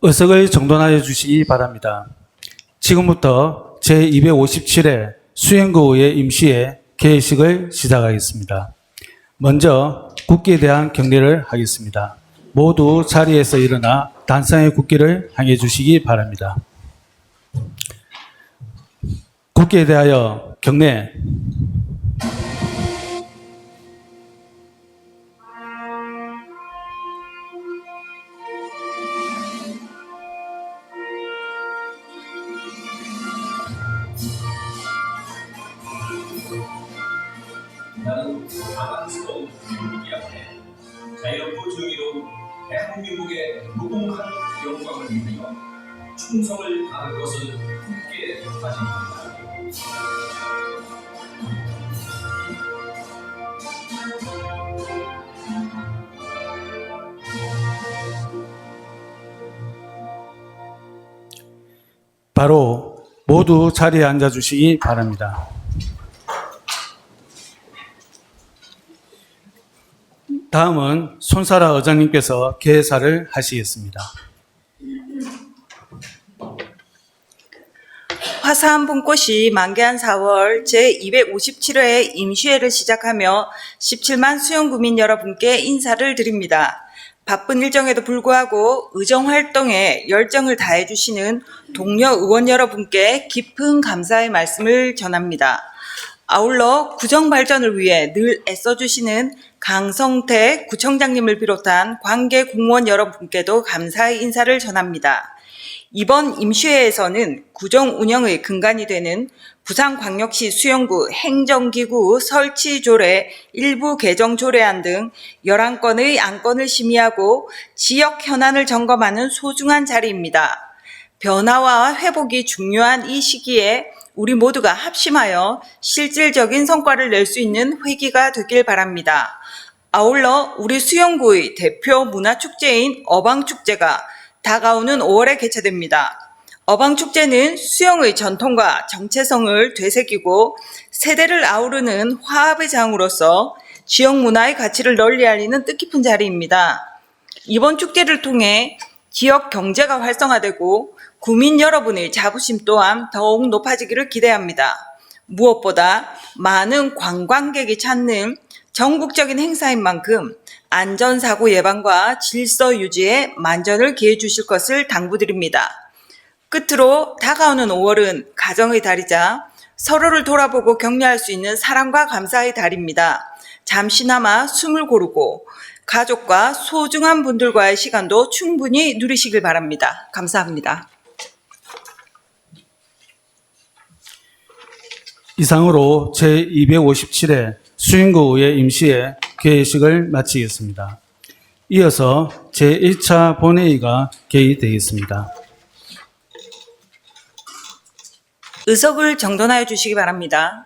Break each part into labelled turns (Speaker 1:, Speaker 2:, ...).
Speaker 1: 의석을 정돈하여 주시기 바랍니다. 지금부터 제257회 수행구의 임시회 개회식을 시작하겠습니다. 먼저 국기에 대한 경례를 하겠습니다. 모두 자리에서 일어나 단상의 국기를 향해 주시기 바랍니다. 국기에 대하여 경례.
Speaker 2: 나는 사랑스러운 민국이 앞에 자유롭고 정의로운 대한민국의 무궁한 영광을 위하여 충성을 다할 것을 굳게 다짐합니다.
Speaker 1: 바로 모두 자리에 앉아 주시기 바랍니다. 다음은 손사라 의장님께서 개사를 하시겠습니다.
Speaker 3: 화사한 봄꽃이 만개한 4월 제257회 임시회를 시작하며 17만 수영구민 여러분께 인사를 드립니다. 바쁜 일정에도 불구하고 의정활동에 열정을 다해주시는 동료 의원 여러분께 깊은 감사의 말씀을 전합니다. 아울러 구정 발전을 위해 늘 애써주시는 강성태 구청장님을 비롯한 관계 공무원 여러분께도 감사의 인사를 전합니다. 이번 임시회에서는 구정 운영의 근간이 되는 부산광역시 수영구 행정기구 설치 조례 일부 개정 조례안 등 11건의 안건을 심의하고 지역 현안을 점검하는 소중한 자리입니다. 변화와 회복이 중요한 이 시기에 우리 모두가 합심하여 실질적인 성과를 낼 수 있는 회기가 되길 바랍니다. 아울러 우리 수영구의 대표 문화축제인 어방축제가 다가오는 5월에 개최됩니다. 어방축제는 수영의 전통과 정체성을 되새기고 세대를 아우르는 화합의 장으로서 지역 문화의 가치를 널리 알리는 뜻깊은 자리입니다. 이번 축제를 통해 지역 경제가 활성화되고 구민 여러분의 자부심 또한 더욱 높아지기를 기대합니다. 무엇보다 많은 관광객이 찾는 전국적인 행사인 만큼 안전사고 예방과 질서 유지에 만전을 기해 주실 것을 당부드립니다. 끝으로 다가오는 5월은 가정의 달이자 서로를 돌아보고 격려할 수 있는 사랑과 감사의 달입니다. 잠시나마 숨을 고르고 가족과 소중한 분들과의 시간도 충분히 누리시길 바랍니다. 감사합니다.
Speaker 1: 이상으로 제257회 수행구의 임시회 개회식을 마치겠습니다. 이어서 제1차 본회의가 개의되겠습니다.
Speaker 3: 의석을 정돈하여 주시기 바랍니다.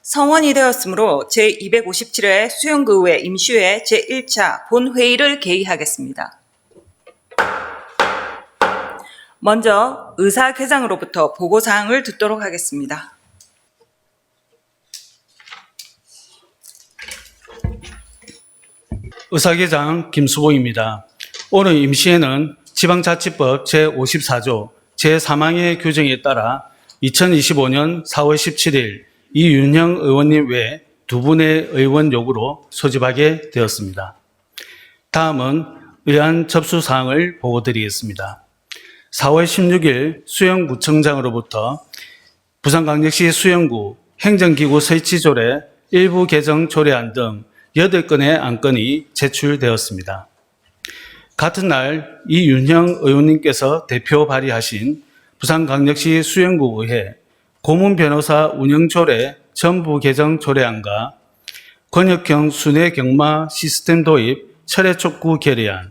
Speaker 3: 성원이 되었으므로 제257회 수영구의회 임시회 제1차 본회의를 개의하겠습니다. 먼저 의사회장으로부터 보고사항을 듣도록 하겠습니다.
Speaker 1: 의사회장 김수봉입니다. 오늘 임시회는 지방자치법 제54조 제3항의 규정에 따라 2025년 4월 17일 이윤형 의원님 외 두 분의 의원 요구로 소집하게 되었습니다. 다음은 의안 접수 사항을 보고드리겠습니다. 4월 16일 수영구청장으로부터 부산광역시 수영구 행정기구 설치조례 일부 개정 조례안 등 8건의 안건이 제출되었습니다. 같은 날 이윤형 의원님께서 대표 발의하신 부산광역시 수영구의회 고문변호사 운영조례 전부 개정 조례안과 권역형 순회경마 시스템 도입 철회촉구 결의안,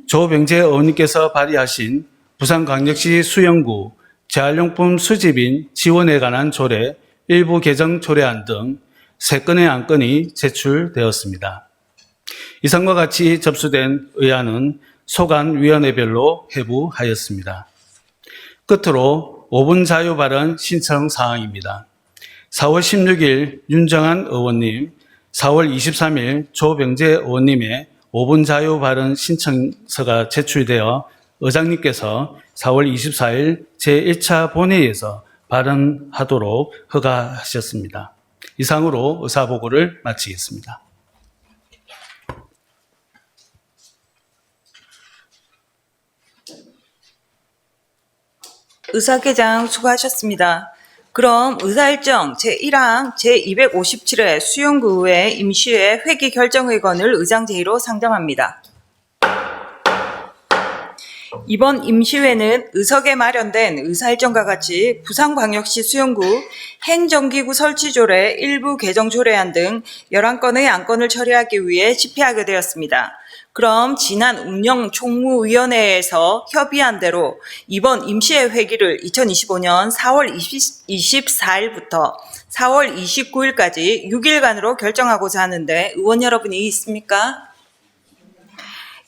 Speaker 1: 조병재 의원님께서 발의하신 부산광역시 수영구 재활용품 수집인 지원에 관한 조례 일부 개정 조례안 등 3건의 안건이 제출되었습니다. 이상과 같이 접수된 의안은 소관위원회별로 회부하였습니다. 끝으로 5분 자유 발언 신청 사항입니다. 4월 16일 윤정한 의원님, 4월 23일 조병재 의원님의 5분 자유 발언 신청서가 제출되어 의장님께서 4월 24일 제1차 본회의에서 발언하도록 허가하셨습니다. 이상으로 의사보고를 마치겠습니다.
Speaker 3: 의사개장 수고하셨습니다. 그럼 의사일정 제1항 제257회 수용구의회 임시회 회기 결정의건을 의장 제의로 상정합니다. 이번 임시회는 의석에 마련된 의사일정과 같이 부산광역시 수용구 행정기구 설치조례 일부 개정 조례안 등 11건의 안건을 처리하기 위해 집회하게 되었습니다. 그럼 지난 운영총무위원회에서 협의한 대로 이번 임시회 회기를 2025년 4월 24일부터 4월 29일까지 6일간으로 결정하고자 하는데 의원 여러분이 있습니까?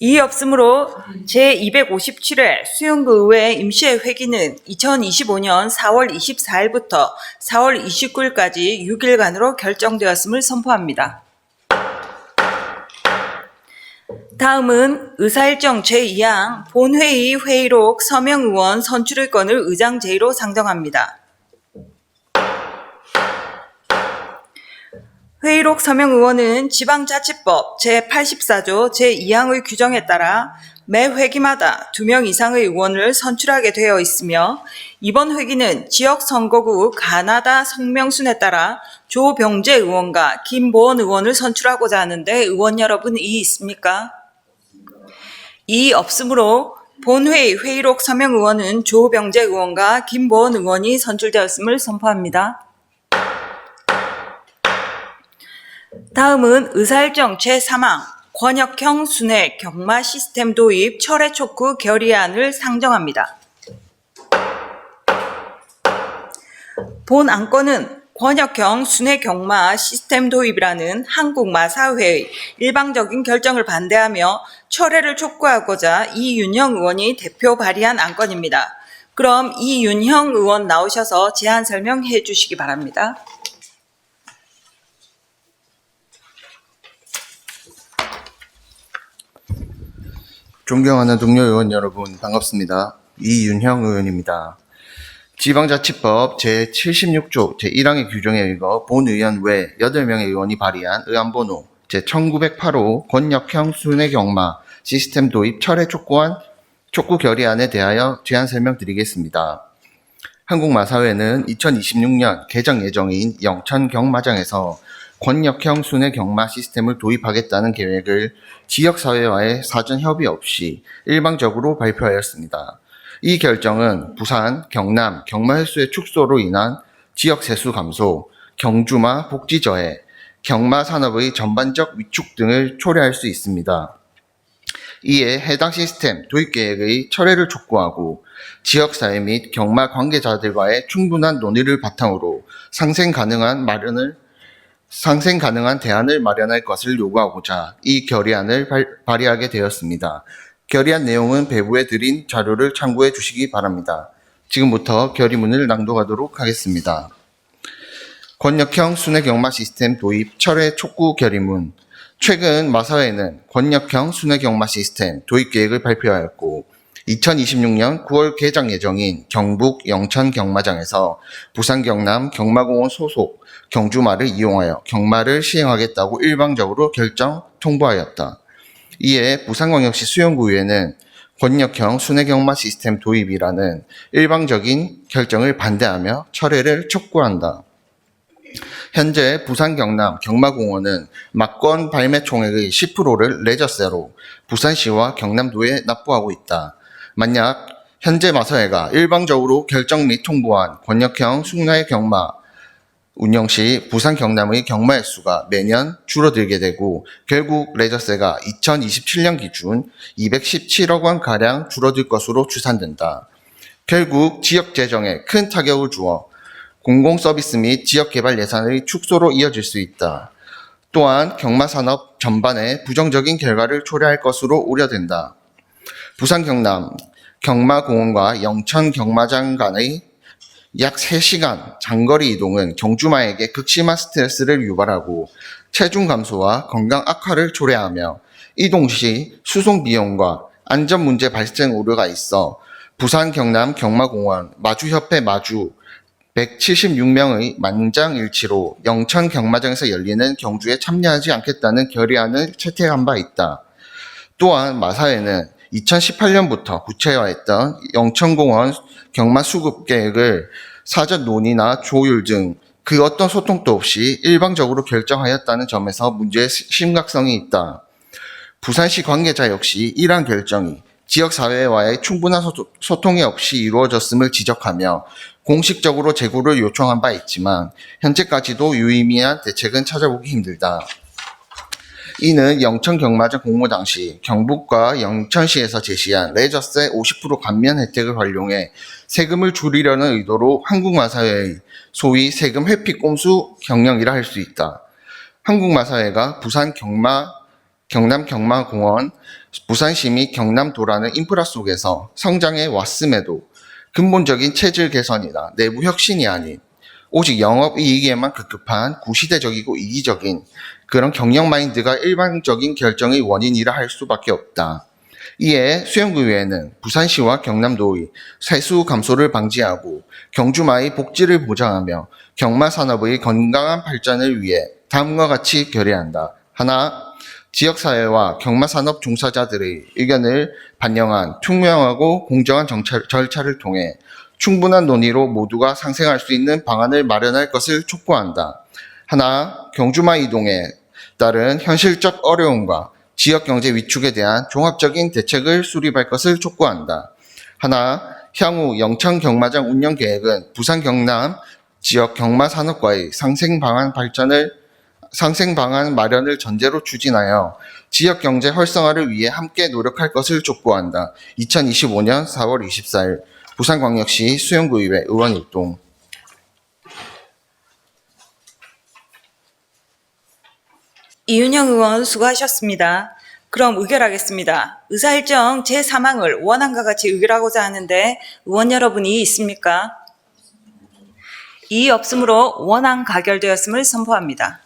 Speaker 3: 이의 없으므로 제257회 수용구 의회 임시회 회기는 2025년 4월 24일부터 4월 29일까지 6일간으로 결정되었음을 선포합니다. 다음은 의사일정 제2항 본회의 회의록 서명의원 선출의건을 의장 제의로 상정합니다. 회의록 서명의원은 지방자치법 제84조 제2항의 규정에 따라 매 회기마다 2명 이상의 의원을 선출하게 되어 있으며 이번 회기는 지역선거구 가나다 성명순에 따라 조병재 의원과 김보원 의원을 선출하고자 하는데 의원 여러분 이의 있습니까? 이의 없으므로 본회의 회의록 서명 의원은 조병재 의원과 김보원 의원이 선출되었음을 선포합니다. 다음은 의사일정 제3항 권역형 순회 경마 시스템 도입 철회 촉구 결의안을 상정합니다. 본 안건은 권역형 순회 경마 시스템 도입이라는 한국마사회의 일방적인 결정을 반대하며 철회를 촉구하고자 이윤형 의원이 대표 발의한 안건입니다. 그럼 이윤형 의원 나오셔서 제안 설명해 주시기 바랍니다.
Speaker 4: 존경하는 동료 의원 여러분 반갑습니다. 이윤형 의원입니다. 지방자치법 제76조 제1항의 규정에 의거 본의원 외 8명의 의원이 발의한 의안번호 제1908호 권역형 순회경마 시스템 도입 철회 촉구 결의안에 대하여 제안 설명드리겠습니다. 한국마사회는 2026년 개장 예정인 영천 경마장에서 권역형 순회 경마 시스템을 도입하겠다는 계획을 지역사회와의 사전 협의 없이 일방적으로 발표하였습니다. 이 결정은 부산, 경남, 경마 횟수의 축소로 인한 지역 세수 감소, 경주마 복지 저해, 경마 산업의 전반적 위축 등을 초래할 수 있습니다. 이에 해당 시스템 도입 계획의 철회를 촉구하고 지역사회 및 경마 관계자들과의 충분한 논의를 바탕으로 상생 가능한 대안을 마련할 것을 요구하고자 이 결의안을 발의하게 되었습니다. 결의안 내용은 배부에 드린 자료를 참고해 주시기 바랍니다. 지금부터 결의문을 낭독하도록 하겠습니다. 권역형 순회경마 시스템 도입 철회 촉구 결의문. 최근 마사회는 권역형 순회경마 시스템 도입 계획을 발표하였고 2026년 9월 개장 예정인 경북 영천 경마장에서 부산 경남 경마공원 소속 경주마를 이용하여 경마를 시행하겠다고 일방적으로 결정 통보하였다. 이에 부산광역시 수용구의회는 권역형 순회경마 시스템 도입이라는 일방적인 결정을 반대하며 철회를 촉구한다. 현재 부산 경남 경마공원은 막권 발매 총액의 10%를 레저세로 부산시와 경남도에 납부하고 있다. 만약 현재 마사회가 일방적으로 결정 및 통보한 권역형 순회 경마 운영 시 부산 경남의 경마 횟수가 매년 줄어들게 되고 결국 레저세가 2027년 기준 217억 원 가량 줄어들 것으로 추산된다. 결국 지역 재정에 큰 타격을 주어 공공 서비스 및 지역 개발 예산의 축소로 이어질 수 있다. 또한 경마 산업 전반에 부정적인 결과를 초래할 것으로 우려된다. 부산 경남 경마공원과 영천 경마장 간의 약 3시간 장거리 이동은 경주마에게 극심한 스트레스를 유발하고 체중 감소와 건강 악화를 초래하며 이동 시 수송 비용과 안전 문제 발생 우려가 있어 부산 경남 경마공원 마주협회 마주 176명의 만장일치로 영천 경마장에서 열리는 경주에 참여하지 않겠다는 결의안을 채택한 바 있다. 또한 마사회는 2018년부터 구체화했던 영천공원 경마 수급 계획을 사전 논의나 조율 등 그 어떤 소통도 없이 일방적으로 결정하였다는 점에서 문제의 심각성이 있다. 부산시 관계자 역시 이러한 결정이 지역사회와의 충분한 소통이 없이 이루어졌음을 지적하며 공식적으로 재고를 요청한 바 있지만 현재까지도 유의미한 대책은 찾아보기 힘들다. 이는 영천 경마장 공모 당시 경북과 영천시에서 제시한 레저세 50% 감면 혜택을 활용해 세금을 줄이려는 의도로 한국마사회의 소위 세금 회피 꼼수 경영이라 할 수 있다. 한국마사회가 부산 경남 경마공원, 부산시 및 경남도라는 인프라 속에서 성장해 왔음에도 근본적인 체질 개선이나 내부 혁신이 아닌 오직 영업이익에만 급급한 구시대적이고 이기적인 그런 경영 마인드가 일반적인 결정의 원인이라 할 수밖에 없다. 이에 수영구의회는 부산시와 경남도의 세수 감소를 방지하고 경주마의 복지를 보장하며 경마산업의 건강한 발전을 위해 다음과 같이 결의한다. 하나, 지역사회와 경마산업 종사자들의 의견을 반영한 투명하고 공정한 절차를 통해 충분한 논의로 모두가 상생할 수 있는 방안을 마련할 것을 촉구한다. 하나, 경주마 이동에 따른 현실적 어려움과 지역경제 위축에 대한 종합적인 대책을 수립할 것을 촉구한다. 하나, 향후 영천 경마장 운영 계획은 부산 경남 지역 경마 산업과의 상생 방안 마련을 전제로 추진하여 지역 경제 활성화를 위해 함께 노력할 것을 촉구한다. 2025년 4월 24일 부산광역시 수영구의회 의원일동.
Speaker 3: 이윤영 의원 수고하셨습니다. 그럼 의결하겠습니다. 의사일정 제3항을 원안과 같이 의결하고자 하는데 의원 여러분이 있습니까? 이의 없으므로 원안 가결되었음을 선포합니다.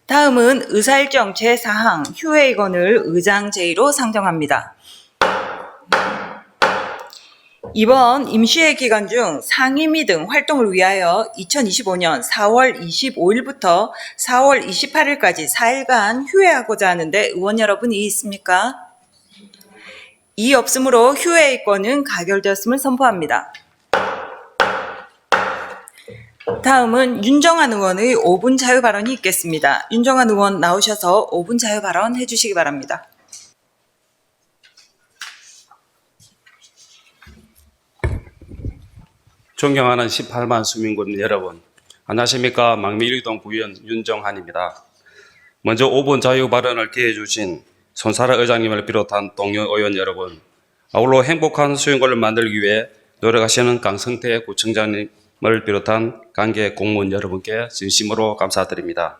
Speaker 3: 다음은 의사일정 제4항 휴회의건을 의장 제의로 상정합니다. 이번 임시회 기간 중 상임위 등 활동을 위하여 2025년 4월 25일부터 4월 28일까지 4일간 휴회하고자 하는데 의원 여러분이 있습니까? 이의 없으므로 휴회의건은 가결되었음을 선포합니다. 다음은 윤정한 의원의 5분 자유 발언이 있겠습니다. 윤정한 의원 나오셔서 5분 자유 발언 해주시기 바랍니다.
Speaker 5: 존경하는 18만 수민군 여러분, 안녕하십니까. 망미일동 부위원 윤정한입니다. 먼저 5분 자유 발언을 기해 주신 손사라 의장님을 비롯한 동료 의원 여러분, 아울러 행복한 수영구를 만들기 위해 노력하시는 강성태 구청장님을 비롯한 관계 공무원 여러분께 진심으로 감사드립니다.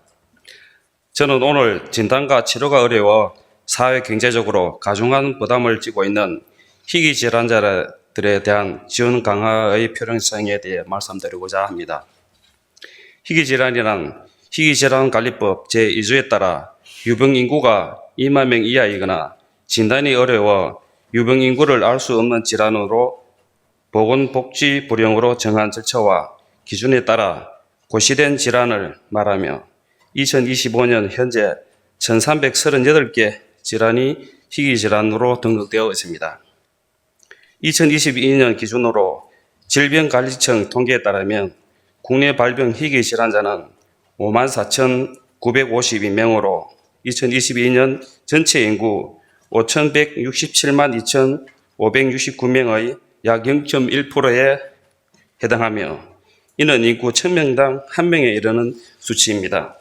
Speaker 5: 저는 오늘 진단과 치료가 어려워 사회 경제적으로 가중한 부담을 지고 있는 희귀 질환자들에 대한 지원 강화의 필요성에 대해 말씀드리고자 합니다. 희귀질환이란 희귀질환관리법 제2조에 따라 유병인구가 2만 명 이하이거나 진단이 어려워 유병인구를 알 수 없는 질환으로 보건복지부령으로 정한 절차와 기준에 따라 고시된 질환을 말하며 2025년 현재 1338개 질환이 희귀질환으로 등록되어 있습니다. 2022년 기준으로 질병관리청 통계에 따르면 국내 발병 희귀질환자는 54,952명으로 2022년 전체 인구 5,167만 2,569명의 약 0.1%에 해당하며 이는 인구 1,000명당 1명에 이르는 수치입니다.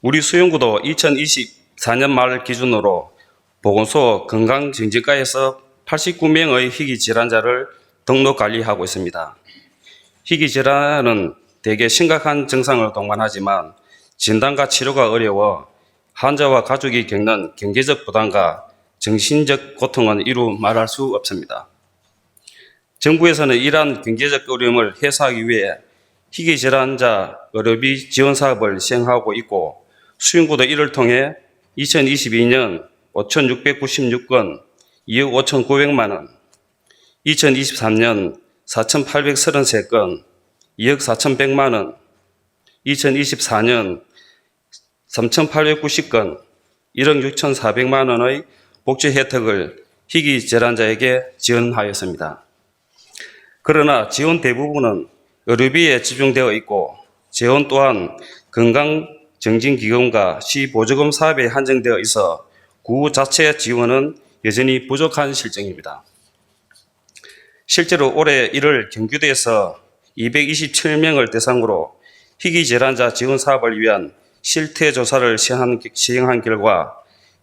Speaker 5: 우리 수영구도 2024년 말 기준으로 보건소 건강증진과에서 89명의 희귀질환자를 등록관리하고 있습니다. 희귀질환은 대개 심각한 증상을 동반하지만 진단과 치료가 어려워 환자와 가족이 겪는 경제적 부담과 정신적 고통은 이루 말할 수 없습니다. 정부에서는 이러한 경제적 어려움을 해소하기 위해 희귀질환자 의료비 지원 사업을 시행하고 있고 수용구도 이를 통해 2022년 5,696건 2억 5,900만 원, 2023년 4,833건 2억 4,100만 원, 2024년 3,890건 1억 6,400만 원의 복지 혜택을 희귀 질환자에게 지원하였습니다. 그러나 지원 대부분은 의료비에 집중되어 있고 지원 또한 건강증진기금과 시보조금 사업에 한정되어 있어 구 자체 지원은 여전히 부족한 실정입니다. 실제로 올해 1월 경기도에서 227명을 대상으로 희귀질환자 지원 사업을 위한 실태조사를 시행한 결과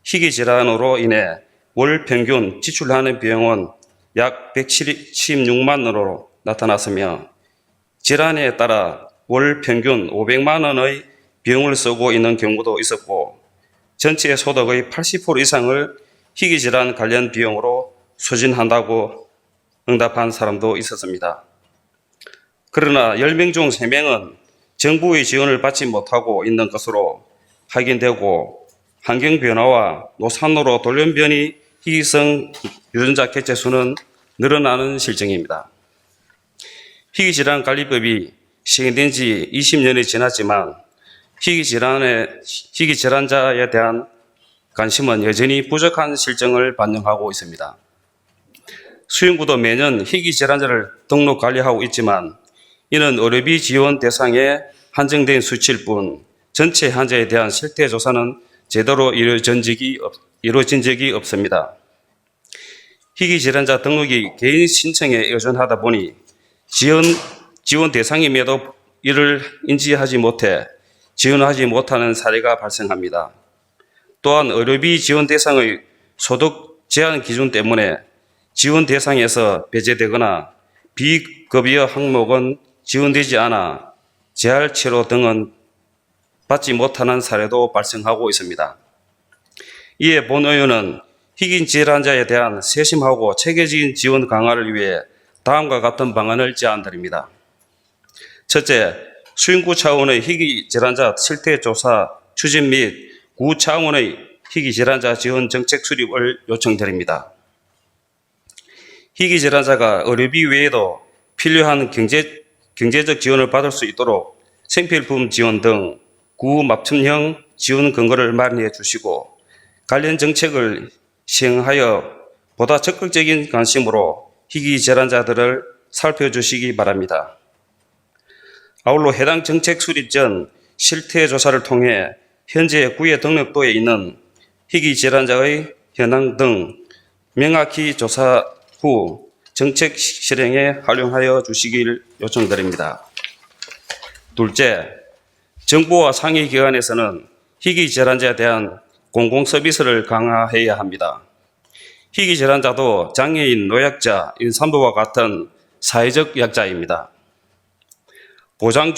Speaker 5: 희귀질환으로 인해 월 평균 지출하는 비용은 약 176만 원으로 나타났으며 질환에 따라 월 평균 500만 원의 비용을 쓰고 있는 경우도 있었고 전체 소득의 80% 이상을 희귀질환 관련 비용으로 소진한다고 응답한 사람도 있었습니다. 그러나 10명 중 3명은 정부의 지원을 받지 못하고 있는 것으로 확인되고 환경변화와 노산으로 돌연변이 희귀성 유전자 개체 수는 늘어나는 실정입니다. 희귀질환관리법이 시행된 지 20년이 지났지만 희귀질환자에 대한 관심은 여전히 부족한 실정을 반영하고 있습니다. 수용구도 매년 희귀질환자를 등록 관리하고 있지만 이는 의료비 지원 대상에 한정된 수치일 뿐 전체 환자에 대한 실태조사는 제대로 이루어진 적이 없습니다. 희귀질환자 등록이 개인 신청에 의존하다 보니 지원 대상임에도 이를 인지하지 못해 지원하지 못하는 사례가 발생합니다. 또한 의료비 지원 대상의 소득 제한 기준 때문에 지원 대상에서 배제되거나 비급여 항목은 지원되지 않아 재활 치료 등은 받지 못하는 사례도 발생하고 있습니다. 이에 본 의원은 희귀 질환자에 대한 세심하고 체계적인 지원 강화를 위해 다음과 같은 방안을 제안드립니다. 첫째, 수용구 차원의 희귀 질환자 실태조사 추진 및 구 차원의 희귀 질환자 지원 정책 수립을 요청드립니다. 희귀 질환자가 의료비 외에도 필요한 경제적 지원을 받을 수 있도록 생필품 지원 등 구맞춤형 지원 근거를 마련해 주시고 관련 정책을 시행하여 보다 적극적인 관심으로 희귀 질환자들을 살펴주시기 바랍니다. 아울러 해당 정책 수립 전 실태조사를 통해 현재 구에 등록도에 있는 희귀 질환자의 현황 등 명확히 조사 후 정책 실행에 활용하여 주시길 요청드립니다. 둘째, 정부와 상위기관에서는 희귀 질환자에 대한 공공서비스를 강화해야 합니다. 희귀 질환자도 장애인, 노약자, 임산부와 같은 사회적 약자입니다. 보장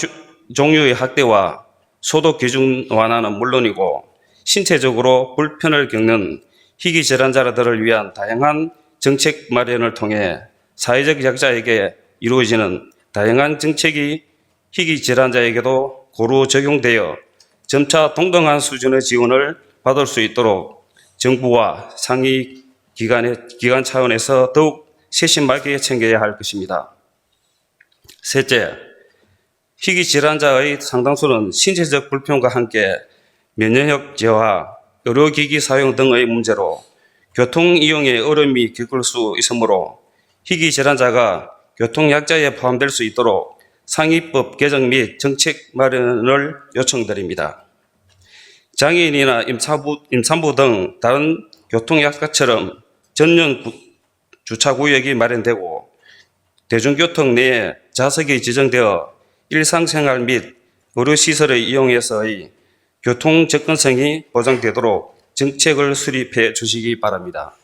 Speaker 5: 종류의 확대와 소득 기준 완화는 물론이고 신체적으로 불편을 겪는 희귀 질환자들을 위한 다양한 정책 마련을 통해 사회적 약자에게 이루어지는 다양한 정책이 희귀 질환자에게도 고루 적용되어 점차 동등한 수준의 지원을 받을 수 있도록 정부와 상위 기관 차원에서 더욱 세심하게 챙겨야 할 것입니다. 셋째, 희귀 질환자의 상당수는 신체적 불편과 함께 면역력 저하, 의료기기 사용 등의 문제로 교통 이용에 어려움이 겪을 수 있으므로 희귀 질환자가 교통약자에 포함될 수 있도록 상위법 개정 및 정책 마련을 요청드립니다. 장애인이나 임산부 등 다른 교통약자처럼 전용 주차구역이 마련되고 대중교통 내에 좌석이 지정되어 일상생활 및 의료시설을 이용해서의 교통 접근성이 보장되도록 정책을 수립해 주시기 바랍니다.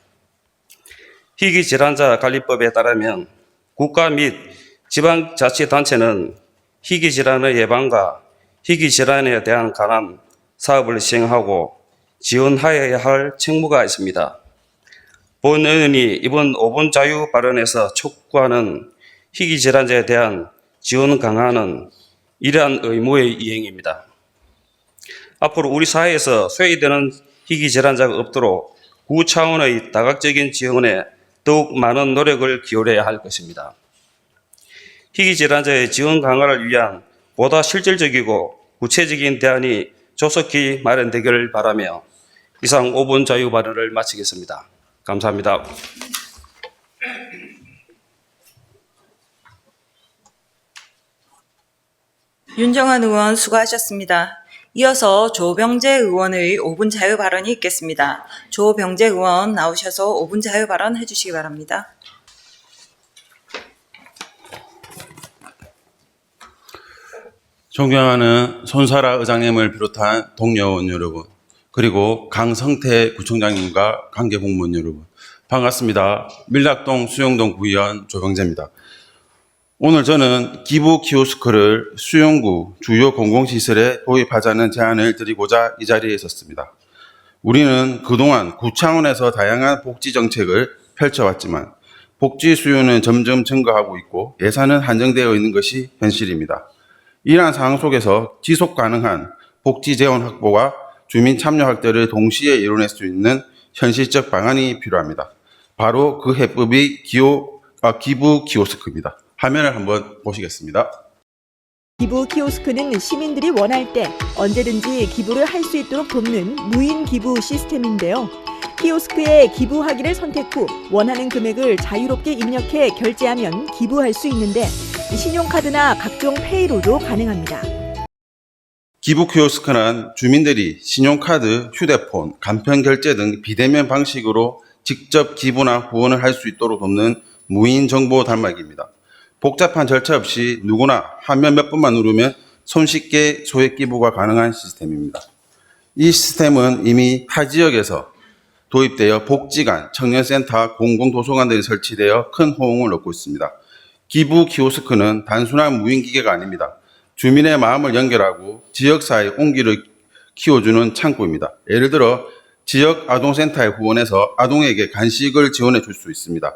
Speaker 5: 희귀질환자 관리법에 따르면 국가 및 지방자치단체는 희귀질환의 예방과 희귀질환에 대한 관한 사업을 시행하고 지원하여야 할 책무가 있습니다. 본 의원이 이번 5분 자유 발언에서 촉구하는 희귀질환자에 대한 지원 강화는 이러한 의무의 이행입니다. 앞으로 우리 사회에서 소외되는 희귀 질환자가 없도록 구 차원의 다각적인 지원에 더욱 많은 노력을 기울여야 할 것입니다. 희귀 질환자의 지원 강화를 위한 보다 실질적이고 구체적인 대안이 조속히 마련되기를 바라며 이상 5분 자유 발언을 마치겠습니다. 감사합니다.
Speaker 3: 윤정한 의원 수고하셨습니다. 이어서 조병재 의원의 5분 자유 발언이 있겠습니다. 조병재 의원 나오셔서 5분 자유 발언 해주시기 바랍니다.
Speaker 6: 존경하는 손사라 의장님을 비롯한 동료 의원 여러분, 그리고 강성태 구청장님과 관계 공무원 여러분, 반갑습니다. 밀락동 수용동 구의원 조병재입니다. 오늘 저는 기부 키오스크를 수용구 주요 공공시설에 도입하자는 제안을 드리고자 이 자리에 있었습니다. 우리는 그동안 구 차원에서 다양한 복지 정책을 펼쳐왔지만 복지 수요는 점점 증가하고 있고 예산은 한정되어 있는 것이 현실입니다. 이러한 상황 속에서 지속 가능한 복지 재원 확보와 주민 참여 확대를 동시에 이뤄낼 수 있는 현실적 방안이 필요합니다. 바로 그 해법이 기부 키오스크입니다. 화면을 한번 보시겠습니다.
Speaker 7: 기부 키오스크는 시민들이 원할 때 언제든지 기부를 할 수 있도록 돕는 무인 기부 시스템인데요. 키오스크에 기부하기를 선택 후 원하는 금액을 자유롭게 입력해 결제하면 기부할 수 있는데 신용카드나 각종 페이로도 가능합니다.
Speaker 6: 기부 키오스크는 주민들이 신용카드, 휴대폰, 간편결제 등 비대면 방식으로 직접 기부나 후원을 할 수 있도록 돕는 무인 정보 단말기입니다. 복잡한 절차 없이 누구나 화면 몇 번만 누르면 손쉽게 소액 기부가 가능한 시스템입니다. 이 시스템은 이미 타 지역에서 도입되어 복지관, 청년센터, 공공도서관들이 설치되어 큰 호응을 얻고 있습니다. 기부 키오스크는 단순한 무인기계가 아닙니다. 주민의 마음을 연결하고 지역사회의 온기를 키워주는 창구입니다. 예를 들어 지역 아동센터에 후원해서 아동에게 간식을 지원해 줄 수 있습니다.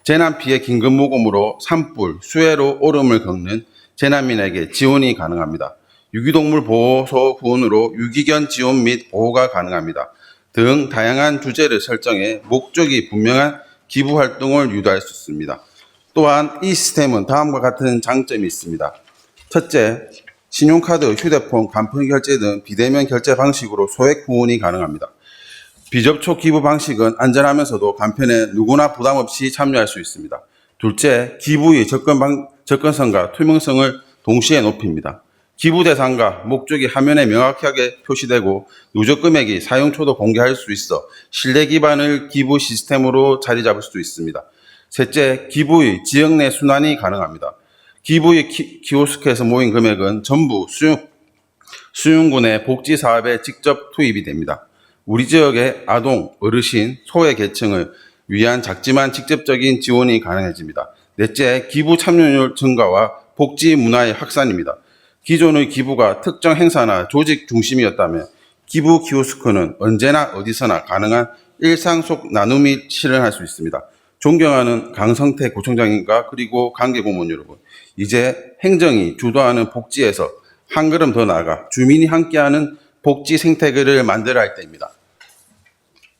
Speaker 6: 재난 피해 긴급 모금으로 산불, 수해로 오름을 겪는 재난민에게 지원이 가능합니다. 유기동물 보호소 후원으로 유기견 지원 및 보호가 가능합니다. 등 다양한 주제를 설정해 목적이 분명한 기부 활동을 유도할 수 있습니다. 또한 이 시스템은 다음과 같은 장점이 있습니다. 첫째, 신용카드, 휴대폰, 간편결제 등 비대면 결제 방식으로 소액 후원이 가능합니다. 비접촉 기부 방식은 안전하면서도 간편해 누구나 부담 없이 참여할 수 있습니다. 둘째, 기부의 접근성과 투명성을 동시에 높입니다. 기부 대상과 목적이 화면에 명확하게 표시되고 누적 금액이 사용처도 공개할 수 있어 신뢰 기반의 기부 시스템으로 자리 잡을 수 있습니다. 셋째, 기부의 지역 내 순환이 가능합니다. 기부의 키오스크에서 모인 금액은 전부 수용군의 복지 사업에 직접 투입이 됩니다. 우리 지역의 아동, 어르신, 소외 계층을 위한 작지만 직접적인 지원이 가능해집니다. 넷째, 기부 참여율 증가와 복지 문화의 확산입니다. 기존의 기부가 특정 행사나 조직 중심이었다면 기부 키오스크는 언제나 어디서나 가능한 일상 속 나눔이 실현할 수 있습니다. 존경하는 강성태 구청장님과 그리고 관계 공무원 여러분, 이제 행정이 주도하는 복지에서 한 걸음 더 나아가 주민이 함께하는 복지 생태계를 만들어야 할 때입니다.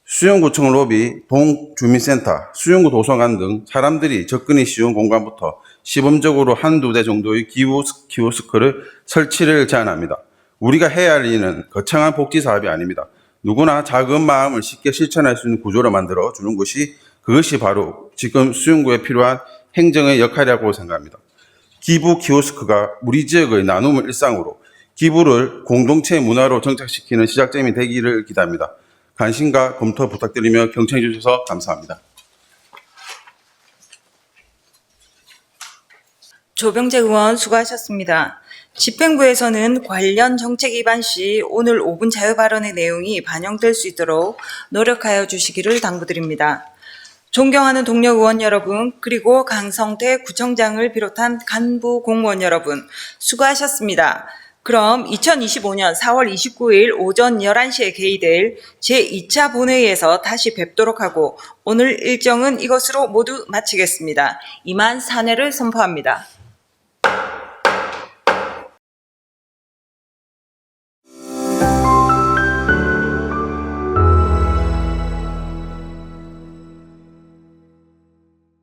Speaker 6: 수용구청 로비, 동주민센터, 수용구 도서관 등 사람들이 접근이 쉬운 공간부터 시범적으로 한두 대 정도의 기부 키오스크를 설치를 제안합니다. 우리가 해야 할 일은 거창한 복지 사업이 아닙니다. 누구나 작은 마음을 쉽게 실천할 수 있는 구조를 만들어 주는 것이 그것이 바로 지금 수용구에 필요한 행정의 역할이라고 생각합니다. 기부 키오스크가 우리 지역의 나눔을 일상으로, 기부를 공동체 문화로 정착시키는 시작점이 되기를 기대합니다. 관심과 검토 부탁드리며 경청해 주셔서 감사합니다.
Speaker 3: 조병재 의원 수고하셨습니다. 집행부에서는 관련 정책 위반 시 오늘 5분 자유 발언의 내용이 반영될 수 있도록 노력하여 주시기를 당부드립니다. 존경하는 동료 의원 여러분, 그리고 강성태 구청장을 비롯한 간부 공무원 여러분, 수고하셨습니다. 그럼 2025년 4월 29일 오전 11시에 개의될 제2차 본회의에서 다시 뵙도록 하고 오늘 일정은 이것으로 모두 마치겠습니다. 이만 사내를 선포합니다.